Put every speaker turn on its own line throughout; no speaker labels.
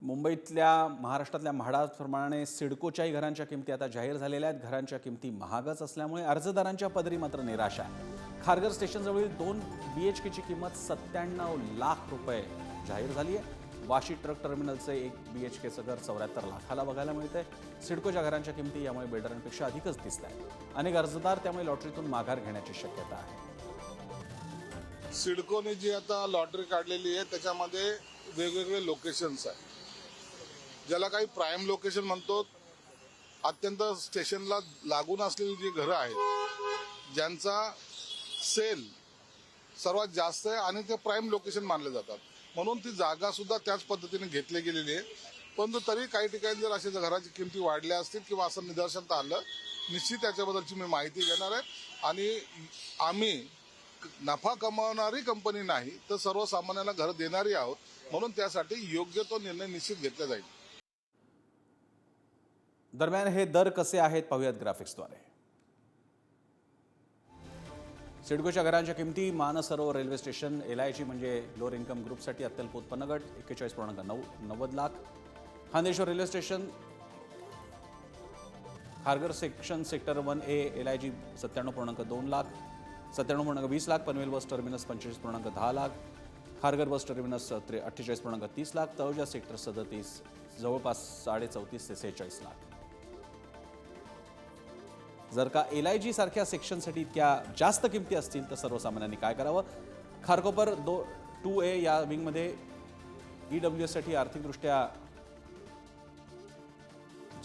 मुंबईतल्या महाराष्ट्रातल्या म्हाडाप्रमाणे सिडकोच्याही घरांच्या किमती आता जाहीर झालेल्या आहेत। घरांच्या किमती महागच असल्यामुळे अर्जदारांच्या पदरी मात्र निराशा आहे। खारघर स्टेशनजवळील 2 BHKची किंमत 97 लाख रुपये जाहीर झाली आहे। वाशी ट्रक टर्मिनलचे 1 BHKचं घर 74 लाखाला बघायला मिळतंय। सिडकोच्या घरांच्या किमती यामुळे बिल्डरांपेक्षा अधिकच दिसत आहेत। अनेक अर्जदार त्यामुळे लॉटरीतून माघार घेण्याची शक्यता आहे।
सिडकोने जी आता लॉटरी काढलेली आहे त्याच्यामध्ये वेगवेगळे लोकेशन्स आहेत, ज्याला काही प्राईम लोकेशन म्हणतो, अत्यंत स्टेशनला लागून असलेली जी घरं आहेत ज्यांचा सेल सर्वात जास्त आहे आणि ते प्राईम लोकेशन मानले जातात, म्हणून ती जागा सुद्धा त्याच पद्धतीने घेतली गेलेली आहे। परंतु तरी काही ठिकाणी जर अशा घराची किमती वाढल्या असतील किंवा असं निदर्शनात आलं, निश्चित त्याच्याबद्दलची मी माहिती घेणार आहे। आणि आम्ही नफा कमावणारी कंपनी नाही तर सर्वसामान्यांना घर देणारी आहोत, म्हणून त्यासाठी योग्य तो निर्णय निश्चित घेतला जाईल।
दरम्यान हे दर कसे आहेत पाहूयात ग्राफिक्सद्वारे। सिडकोच्या घरांच्या किमती मानसरोवर रेल्वे स्टेशन LIG म्हणजे लोअर इन्कम ग्रुपसाठी अत्यल्प उत्पन्न गट 41.90 lakh. Khandeshwar railway station Kharghar section sector 1A LIG 97.2 lakh 97.20 lakh. Panvel bus terminus 25.10 lakh. Kharghar bus terminus 48.30 lakh. Taloja sector 37 जवळपास 34.5 ते 46 लाख। जर का LIG सारख्या सेक्शनसाठी इतक्या जास्त किमती असतील तर सर्वसामान्यांनी काय करावं? खारकोपर 2A या विंगमध्ये EWS साठी आर्थिकदृष्ट्या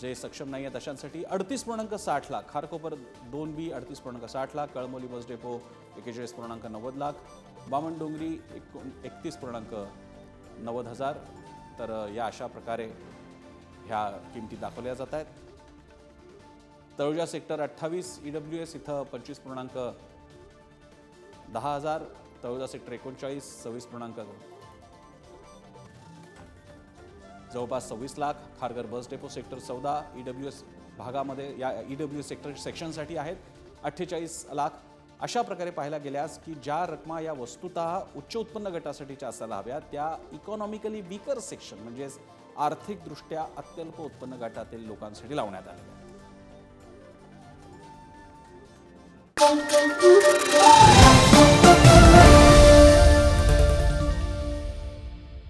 जे सक्षम नाही आहेत अशांसाठी 38.60 lakh. Kharkopar 2B 38.60 lakh. Kalamboli bus depot 41.90 lakh. Bamandongri 31.90 हजार। तर या अशा प्रकारे ह्या किमती दाखवल्या जात आहेत। तळोजा सेक्टर 28 EWS इथं 25.10 हजार। तळोजा सेक्टर 39 26. जवळपास 26 lakh. Kharghar bus depot sector 14 EWS भागामध्ये या EWS सेक्टर सेक्शनसाठी आहेत 48 लाख। अशा प्रकारे पाहायला गेल्यास की ज्या रकमा या वस्तुतः उच्च उत्पन्न गटासाठीच्या असायला हव्या त्या इकॉनॉमिकली वीकर सेक्शन म्हणजेच आर्थिकदृष्ट्या अत्यल्प उत्पन्न गटातील लोकांसाठी लावण्यात आल्या।